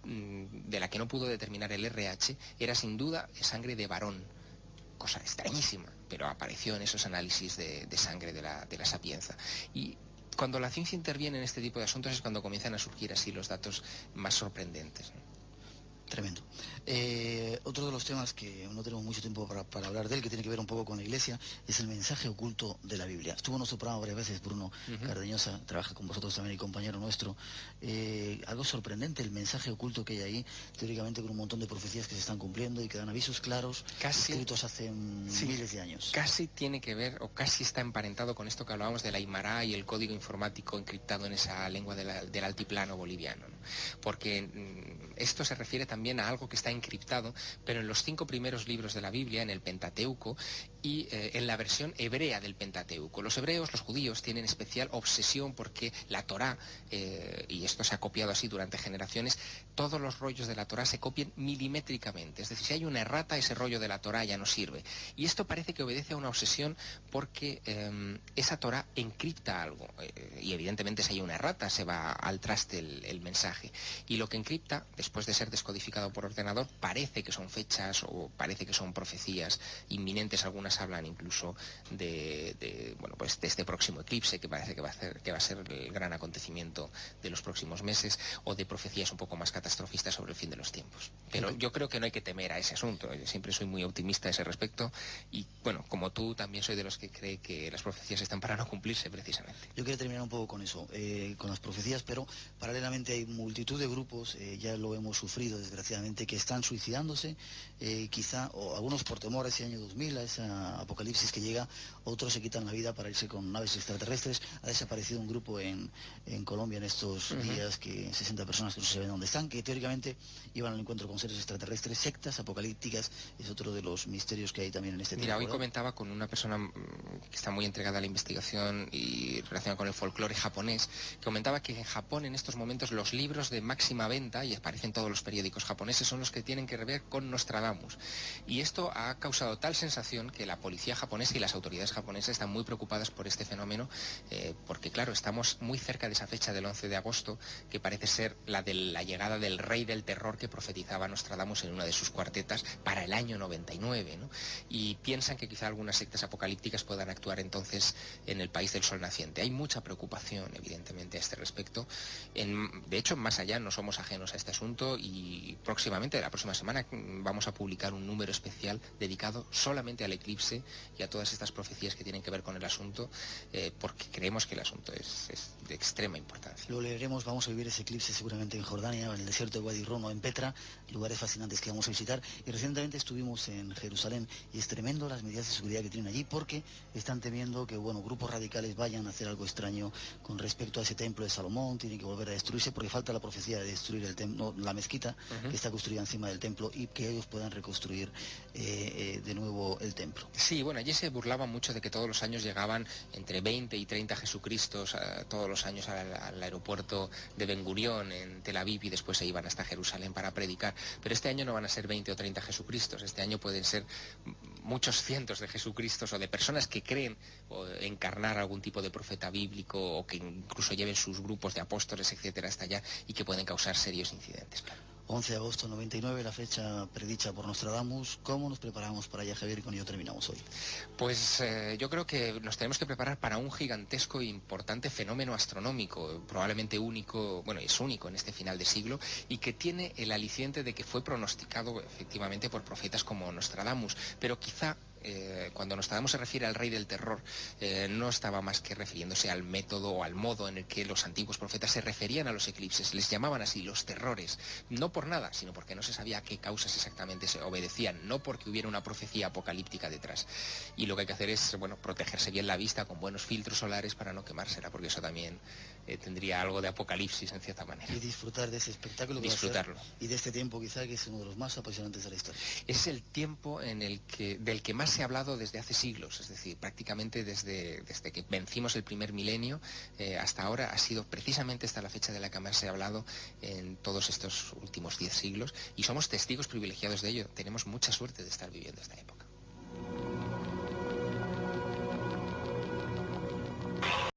de la que no pudo determinar el RH era sin duda sangre de varón, cosa extrañísima, pero apareció en esos análisis de sangre de la Sapienza. Y cuando la ciencia interviene en este tipo de asuntos es cuando comienzan a surgir así los datos más sorprendentes, ¿no? Tremendo. Otro de los temas que no tenemos mucho tiempo para hablar de él, que tiene que ver un poco con la Iglesia, es el mensaje oculto de la Biblia. Estuvo en nuestro programa varias veces Bruno Cardeñosa, trabaja con vosotros también y compañero nuestro. Algo sorprendente el mensaje oculto que hay ahí, teóricamente con un montón de profecías que se están cumpliendo y que dan avisos claros, escritos hace miles de años. Casi tiene que ver, o casi está emparentado con esto que hablábamos de la Aymara y el código informático encriptado en esa lengua del altiplano boliviano, ¿no? Porque esto se refiere también a algo que está encriptado, pero en los 5 primeros libros de la Biblia, en el Pentateuco y en la versión hebrea del Pentateuco. Los hebreos, los judíos, tienen especial obsesión porque la Torá, y esto se ha copiado así durante generaciones, todos los rollos de la Torá se copian milimétricamente. Es decir, si hay una errata, ese rollo de la Torá ya no sirve. Y esto parece que obedece a una obsesión porque esa Torá encripta algo. Y evidentemente si hay una errata se va al traste el mensaje. Y lo que encripta, después de ser descodificado por ordenador, parece que son fechas o parece que son profecías inminentes, algunas algunas hablan incluso bueno, pues de este próximo eclipse que parece que va a ser el gran acontecimiento de los próximos meses, o de profecías un poco más catastrofistas sobre el fin de los tiempos. Pero yo creo que no hay que temer a ese asunto. Yo siempre soy muy optimista a ese respecto y, bueno, como tú, también soy de los que cree que las profecías están para no cumplirse precisamente. Yo quería terminar un poco con eso, con las profecías, pero paralelamente hay multitud de grupos, ya lo hemos sufrido desgraciadamente, que están suicidándose, quizá, o algunos por temor a ese año 2000, a esa apocalipsis que llega, otros se quitan la vida para irse con naves extraterrestres. Ha desaparecido un grupo en Colombia en estos días, que 60 personas que no se saben dónde están, que teóricamente iban al encuentro con seres extraterrestres. Sectas apocalípticas es otro de los misterios que hay también en este tema. Mira, hoy comentaba con una persona que está muy entregada a la investigación y relacionada con el folclore japonés, que comentaba que en Japón en estos momentos los libros de máxima venta, y aparecen todos los periódicos japoneses, son los que tienen que ver con Nostradamus. Y esto ha causado tal sensación que la policía japonesa y las autoridades japonesas están muy preocupadas por este fenómeno, porque claro, estamos muy cerca de esa fecha del 11 de agosto, que parece ser la de la llegada del rey del terror que profetizaba Nostradamus en una de sus cuartetas para el año 99, ¿no? Y piensan que quizá algunas sectas apocalípticas puedan actuar entonces en el país del sol naciente. Hay mucha preocupación, evidentemente, a este respecto. De hecho, más allá no somos ajenos a este asunto, y próximamente, la próxima semana, vamos a publicar un número especial dedicado solamente al eclipse y a todas estas profecías que tienen que ver con el asunto, porque creemos que el asunto es de extrema importancia. Lo leeremos, vamos a vivir ese eclipse seguramente en Jordania, en el desierto de Wadi Rum o en Petra, lugares fascinantes que vamos a visitar. Y recientemente estuvimos en Jerusalén y es tremendo las medidas de seguridad que tienen allí, porque están temiendo que, bueno, grupos radicales vayan a hacer algo extraño con respecto a ese templo de Salomón. Tiene que volver a destruirse porque falta la profecía de destruir el templo, la mezquita que está construida encima del templo, y que ellos puedan reconstruir de nuevo el templo. Sí, bueno, allí se burlaban mucho de que todos los años llegaban entre 20 y 30 Jesucristos todos los años al aeropuerto de Ben Gurión en Tel Aviv, y después se iban hasta Jerusalén para predicar. Pero este año no van a ser 20 o 30 Jesucristos, este año pueden ser muchos cientos de Jesucristos, o de personas que creen encarnar algún tipo de profeta bíblico, o que incluso lleven sus grupos de apóstoles, etcétera, hasta allá, y que pueden causar serios incidentes, claro. 11 de agosto 99, la fecha predicha por Nostradamus. ¿Cómo nos preparamos para allá, Javier? Y con ello terminamos hoy. Pues yo creo que nos tenemos que preparar para un gigantesco e importante fenómeno astronómico, probablemente único, bueno, es único en este final de siglo, y que tiene el aliciente de que fue pronosticado efectivamente por profetas como Nostradamus, pero quizá cuando Nostradamus se refiere al rey del terror, no estaba más que refiriéndose al método o al modo en el que los antiguos profetas se referían a los eclipses. Les llamaban así los terrores, no por nada, sino porque no se sabía a qué causas exactamente se obedecían, no porque hubiera una profecía apocalíptica detrás. Y lo que hay que hacer es, bueno, protegerse bien la vista con buenos filtros solares para no quemársela, porque eso también tendría algo de apocalipsis en cierta manera. Y disfrutar de ese espectáculo. Disfrutarlo. Y de este tiempo quizá que es uno de los más apasionantes de la historia. Es el tiempo del que más se ha hablado desde hace siglos, es decir, prácticamente desde que vencimos el primer milenio hasta ahora, ha sido precisamente esta la fecha de la que más se ha hablado en todos estos últimos 10 siglos, y somos testigos privilegiados de ello. Tenemos mucha suerte de estar viviendo esta época.